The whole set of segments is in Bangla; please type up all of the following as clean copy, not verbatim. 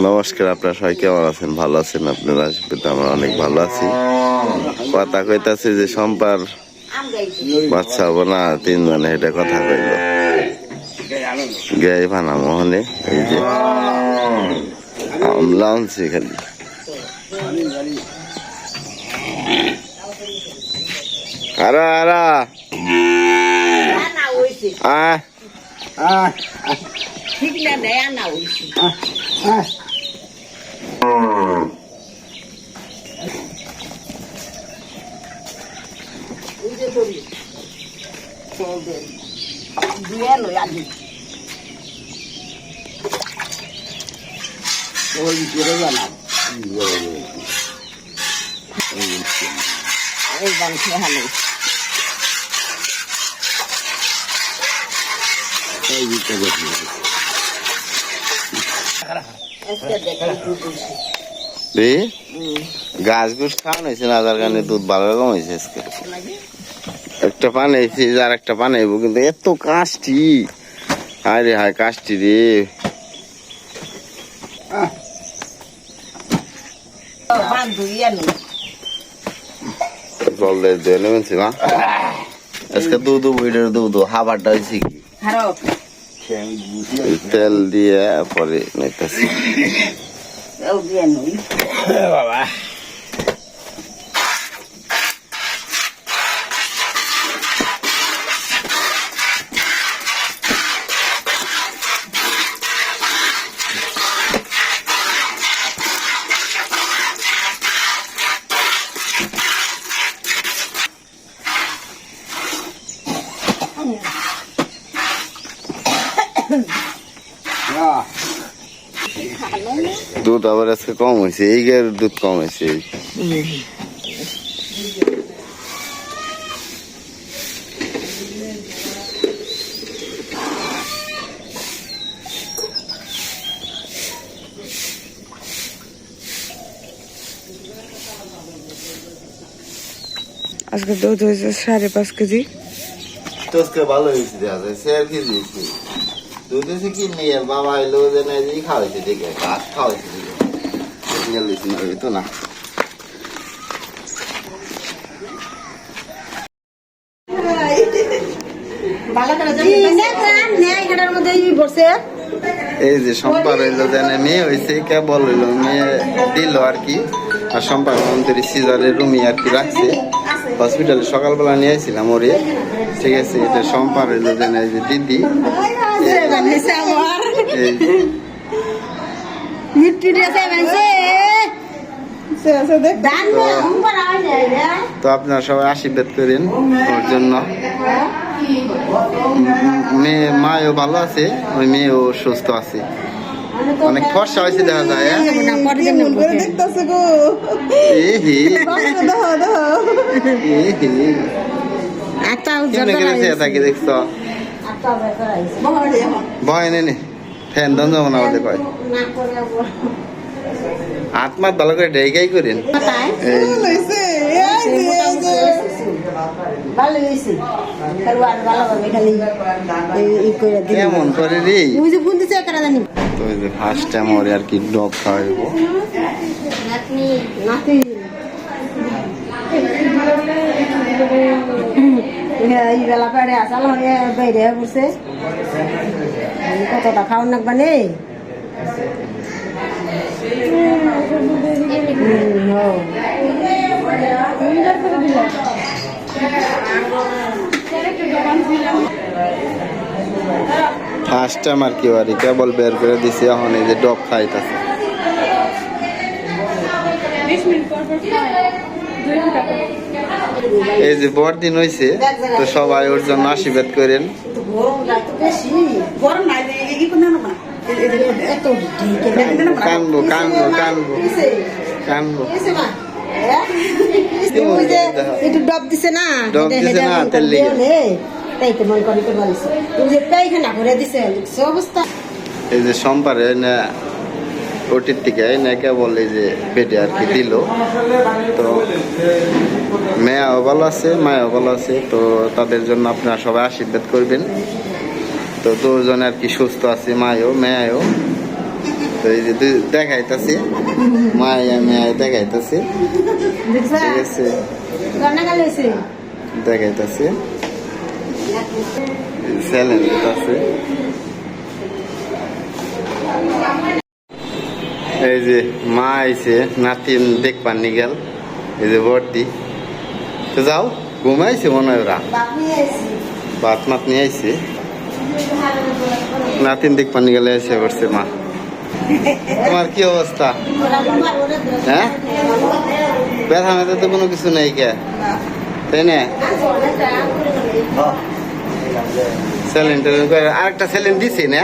নমস্কার, আপনারা সবাই কেমন আছেন? ভালো আছেন? আপনারা আসবেন? আমরা অনেক ভালো আছি। কথা কইতাছি যে সম্পার বাচ্চা হবো না, তিনজনে এটা কথা কইল গাই ভানা মোহনে। এই যে আমলা আনছি খালি আরা আরা ঠিক না দেয়া না হইছে ওই যে ধরি চলবে দিয়ে লই আদি ওই জোরে জানা এই বানছে হালে এই দিতে দেখি গাছ গুছ খাওয়ানো হয়েছে না, যার কারণে দুধ ভালো রকম হয়েছে। আজকে একটা পান আর একটা পান কিন্তু এত কাশটি, হায় রে হায় কাশটি রে। জল দিয়ে নেবেছি মা আজকে দুধ বইটার দুধ হাবারটা হয়েছে কি তেল দিয়ে পরে নিতেছি বাবা। দুধ আবার আজকে কম হয়েছে, এই গায়ের দুধ কম হয়েছে। আজকে দুধ হয়েছে 5.5 কেজি। তো আজকে ভালো হয়েছে, দেখা যায় 4 কেজি দুধ এসে কি নিয়ে বাবা এলো যে খাওয়াইছে দেখে গাছ খাওয়াইছে দেখে তো না। এই যে সম্পার হইলো জানে মেয়ে হয়েছে, কেবল হইলো মেয়ে দিল আর কি। আর সম্পার মন্ত্রী সিজারের রুমি আর কি রাখছে হসপিটালে, সকালবেলা নিয়ে আসছিলাম ওরে। ঠিক আছে, এটা সম্পার হইলো জানে এই যে দিদি। তো আপনারা সবাই আশীর্বাদ করেন ওর জন্য। মেয়ে মাও ভালো আছে, ওই মেয়েও সুস্থ আছে, অনেক ফর্সা হয়েছে দেখা যায়। দেখছ ভয় নেই ফ্যান দন যাবো না ওদের কয় হাত মাত ভালো করে ডেকাই করেন। কেমন করে রে ফার্স্ট টাইম ওরে আর কি ডব খাওয়াইব। এই বেলা পেড়ে আসাল হয়ে বাইরে বসে কতটা খাওয়ান লাগবা নেই। ফার্স্ট টাইম আর কি বাড়ি কেবল বের করে দিছি, এখন এই যে ডব খাইতেছে। এই যে বড়দিন হয়েছে, তো সবাই ওর জন্য আশীর্বাদ করেন। কানবো কানবো কানবো কানবো একটু ডব দিছে না, ডব দিছে না তেল লেগে। তাই তো মন করি তো বলছে পায়খানা করে দিছে অবস্থা। এই যে সম্পারে না ওটির থেকে নাকি বলে যে পেটে আর কি দিল। তো মেয়াও ভালো আছে, মায়াও ভালো আছে। তো তাদের জন্য আপনারা সবাই আশীর্বাদ করবেন। তো দুজনে আর কি সুস্থ আছে, মায়ও মেয়াও। তো এই যে দেখাইতেছে মায়া মেয়া দেখাইতেছে, ঠিক আছে, দেখাইতেছে চ্যালেঞ্জ আছে। এই যে মা আইছে, নাতিন দেখবার নি গেল, এই যে ভর্তি। তো যাও ঘুমাইছে মনে হয় ওরা, ভাত মাত নিয়ে আইছে, নাতিন দেখবার নি গেলে এসে পড়ছে মা। তোমার কি অবস্থা? হ্যাঁ, ব্যথা মেথা তো কোনো কিছু নেই কে, তাই না? স্যালেন ট্যালেন করে আরেকটা স্যালেন দিছি না?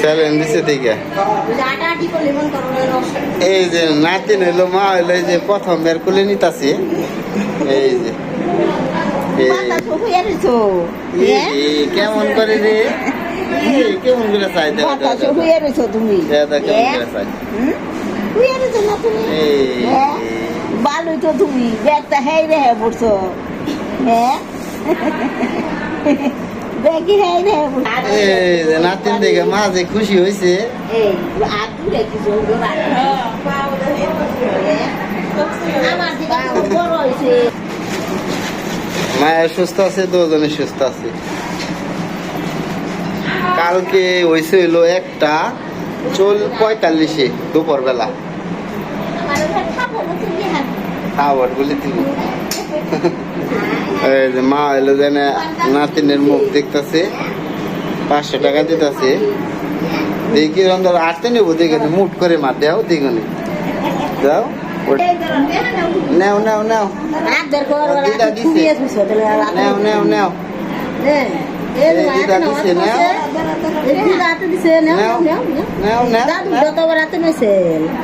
স্যালেন দিছে থেকে এই যে নাতিন হইলো, মা হইলো, এই যে প্রথম বের করে নিতাছি। এই যে কেমন করে রে, কেমন করে চাই তুমি ভালোই তো, তুমি ব্যাগটা হেই রে পড়ছো, হ্যাঁ ব্যাগই হেই রে। নাতিন দেখে মা যে খুশি হয়েছে। মায়ের সুস্থ আছে, দুজনে সুস্থ আছে। কালকে হয়েছে হইলো 1:45 দুপুর বেলা। খাবার বলে দিব। এই যে মা হইলো জানে নাতিনের মুখ দেখতেছে, 500 টাকা দিতেছে। দেখি অন্তর আটতে নেবো, দেখে মুট করে মা দেও, দেখুনি যাও, নেও নেও নেও, দিদা দিছে, নেও নেও নেও, দিদা দিছে, নেও নেও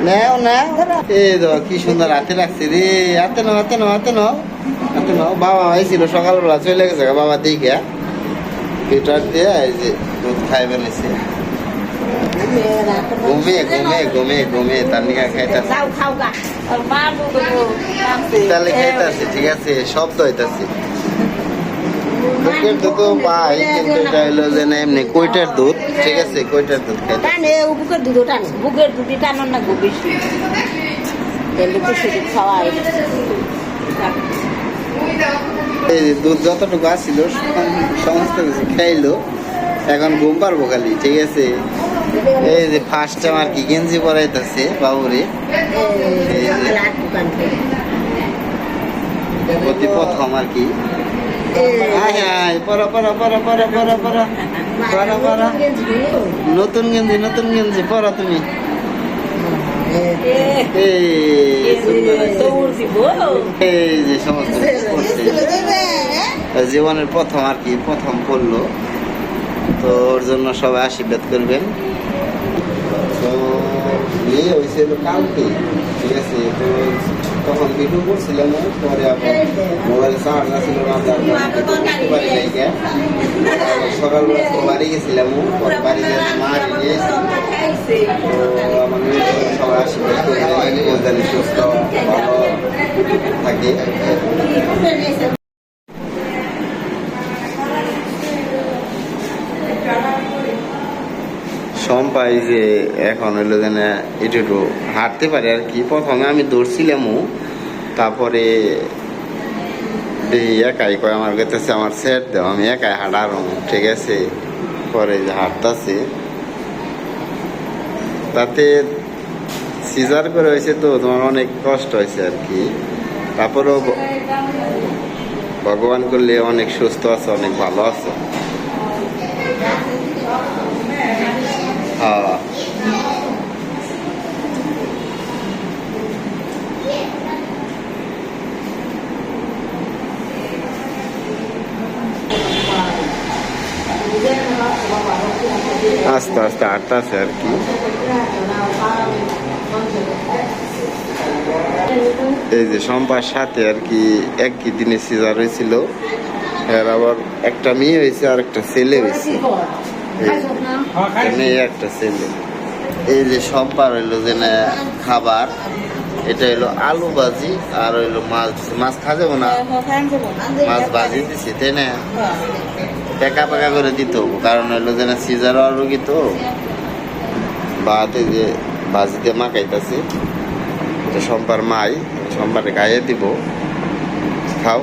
নেও নেও। এই তো কি সুন্দর হাতে রাখছে রে, হাতে নাও হাতে নাও হাতে নাও হাতে নাও। বাবা হয়েছিল সকালবেলা, চলে গেছে বাবা দিকে ফিটার দিয়ে, এই যে দুধ খাইবে নিছে, ঘুমিয়ে ঘুমিয়ে ঘুমিয়ে ঘুমিয়ে তার নিকা খাইতেছে, তাহলে খাইতেছে, ঠিক আছে, শব্দ হইতাছে। বুকের দুধ পাই, কিন্তু এটা হইলো যে না এমনি কইটার দুধ, ঠিক আছে, কইটার দুধ খাইতে টানে, বুকের দুধ টানে, বুকের দুধ টানার না খুব বেশি, খাওয়াই। এই দুধ যতটুকু আসছিল সমস্ত কিছু খাইলো, এখন ঘুম পারবো খালি, ঠিক আছে। এই যে ফার্স্ট টাইম আর কি গেঞ্জি পরাইতেছে বাবুরে, অতি প্রথম আর কি। নতুন গেঞ্জি নতুন গেঞ্জি পরা তুমি। এই যে সমস্ত জীবনের প্রথম আর কি, প্রথম পড়লো। তো ওর জন্য সবাই আশীর্বাদ করবেন। তো বিয়ে হয়েছিল কালকে, ঠিক আছে। তো তখন ভিডিও করছিলাম, পরে আবার মোবাইল চার্জ আসছিল না, বাড়ি যাই সকালবেলা বাড়ি গেছিলাম, পরে বাড়ি যাই মা নিয়েছি। তো আমাদের সবাই আশীর্বাদ করবেন, জানি সুস্থ ভালো থাকে। সম্পাই যে এখন হইলো যেন একটু হাঁটতে পারে আর কি। প্রথমে আমি দৌড়ছিলামও, তারপরে একাই কয় আমার কাছে আমার সেট দেও, আমি একাই হাঁটারো, ঠিক আছে। পরে যে হাঁটতেছে, তাতে সিজার করে হয়েছে, তো তোমার অনেক কষ্ট হয়েছে আর কি। তারপরেও ভগবান করলে অনেক সুস্থ আছে, অনেক ভালো আছে। হ্যাঁ, আস্তে আস্তে হাঁটতেছে আর কি। এই যে সম্পার সাথে আর কি একই দিনে সিজার হয়েছিল, এর আবার একটা মেয়ে হয়েছে আর একটা ছেলে হয়েছে, মেয়ে একটা ছেলে। এই যে সম্পার হইলো যে না খাবার, এটা হইলো আলু ভাজি আর হইলো মাছ। মাছ খাওয়া যাবো না, মাছ ভাজি দিছি তাই না, পেকা পেকা করে দিতে হবো, কারণ হইলো যে না সিজার রোগী তো। ভাত এই যে ভাজিতে মাখাইতেছি, এটা সম্পার মাই, সম্পারে খাইয়ে দিব, খাও।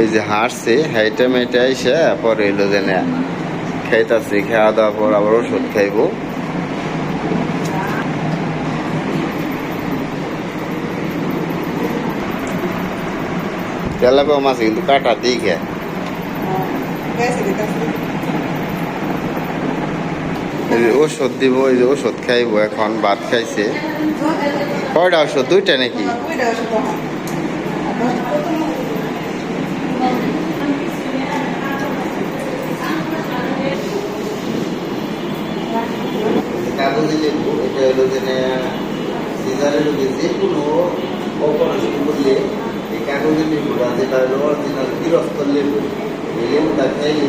এই যে হাঁটছে হাইটা মেটা এসে পরে এলো যে না খাইতাছে, খাওয়া দাওয়ার পর আবার ওষুধ খাইবো। তেলাপিয়া মাছ কিন্তু কাটা দিই খায়। ওষুধ দিব, এই যে ওষুধ খাইবো এখন। ভাত খাইছে, কয়টা ওষুধ? দুইটা নাকি? কাগজে লেবু, এটা হলো যে সিজারের রোগী যে কোনো অপারেশন করলে এই কাগজের লেবুটা, যেটা হলো অরিজিনাল গৃহস্থর লেবু, এই লেবুটা খাইলে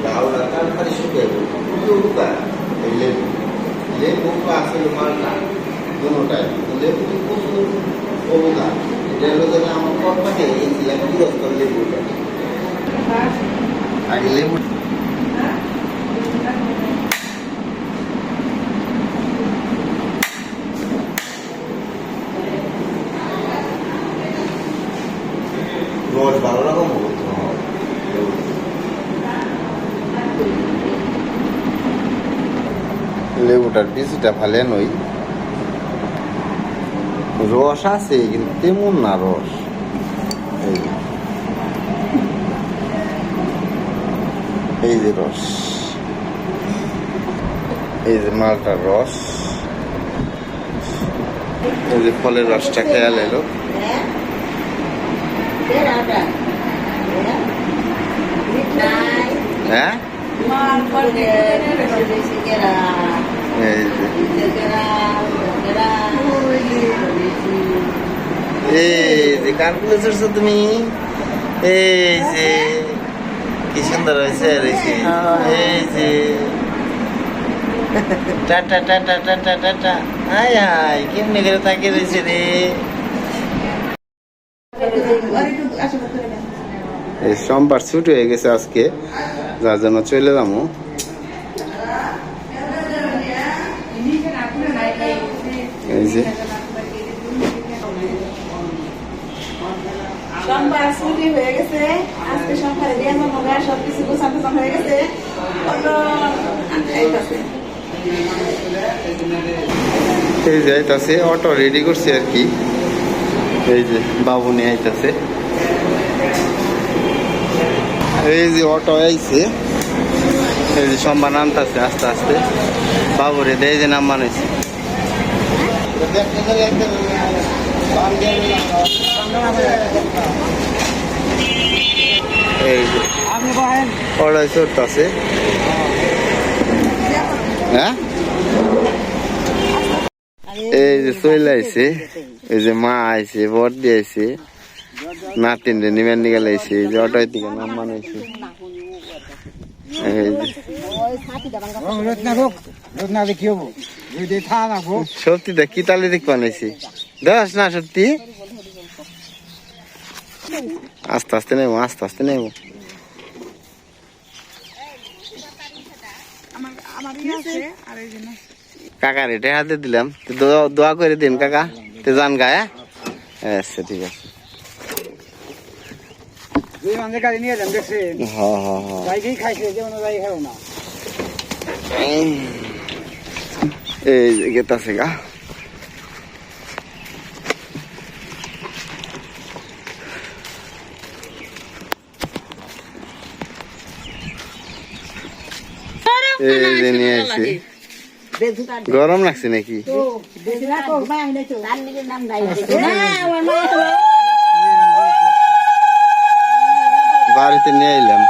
গাওটা তাড়াতাড়ি শুকিয়ে পড়বে, খুবই উপকার। এই লেবু লেবু আসলে মালটা দুটাই, লেবু প্রচুর উপকার। এটা হলো যে আমার কর্তাকে গিয়েছিলাম গৃহস্থর লেবুটা, আগে লেবু রস ভালো রকম লেবুটার বিচিটা ফালে নই, রস আছে কিন্তু তেমন না রস। এই যে রস, এই যে মালটার রস, এই যে ফলের রসটা খেয়াল এলো। হ্যাঁ এই যে কার ফুলে চড়ছো তুমি? এই যে কি সুন্দর হয়েছে, এই যে tata tata tata tata. High high কেমনি করে তাকিয়ে রয়েছে রে। এই সোমবার ছুটি হয়ে গেছে আজকে, যার জন্য চলে যাবো। এই যে সোমবার ছুটি হয়ে গেছে আজকে, সকালে দিয়ে আমার সবকিছু গোছানো হয়ে গেছে। এই যে আইতাছে, অটো রেডি করছে আর কি। এই যে বাবু নিয়ে আইতাছে, এই যে অটো আইছে, এই যে সোমবার নামতাছে আস্তে আস্তে। বাবুরে দেয় যে নাম বানাইছে। এই যে অড়াই চড়তাছে। হ্যাঁ এই যে চলে আইছে, এই যে মা আইছে, বর দিয়ে আইছে, নাতিন রে নিবেন নিয়ে গেলাইছে। এই যে অটোয় দিকে নাম বানাইছে। সত্যি দেখ কি তালে দেখ বানাইছি, দেখ না সত্যি। আস্তে আস্তে নেবো, আস্তে আস্তে নেবো। কাকার এটা হাতে দিলাম, দোয়া করে দিন কাকা, তো জান গায়ে। আচ্ছা ঠিক আছে। এই যে গেতাছে গা। এই যে নিয়ে আসি। গরম লাগছে নাকি? বাড়িতে নিয়ে এলাম।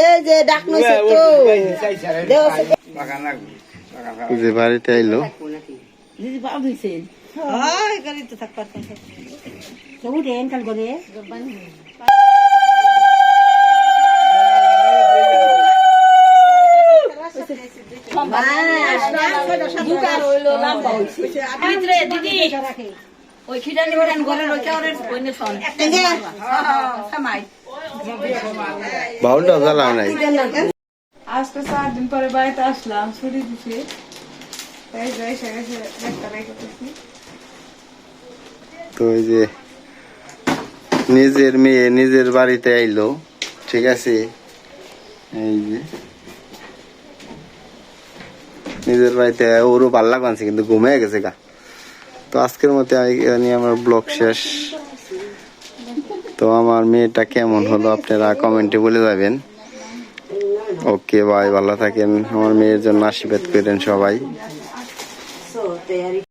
এই যে ডাক নইছে তো দেও যে বাড়িতে আইলো দিদি বাউ দিছেন হয় গাড়ি তো থাক পারতেন তো উঠেন কাল করে ওই খিটানি বাগান ঘরে রয়েছে ওরে কইনে শোন সামাই বাউলটা জ্বালাও নাই আজকে 4 দিন পরে বাড়িতে আসলাম ছুটি দিছে তাই যাই সেখানে একটা নাই করতেছি তো এই যে নিজের মেয়ে নিজের বাড়িতে আইলো ঠিক আছে এই যে নিজের বাড়িতে ওরও ভাল লাগছে কিন্তু ঘুমিয়ে গেছে গা তো আজকের মতো এখানে আমার ব্লগ শেষ তো আমার মেয়েটা কেমন হলো আপনারা কমেন্টে বলে যাবেন ওকে বাই ভালো থাকেন আমার মেয়ের জন্য আশীর্বাদ করেন সবাই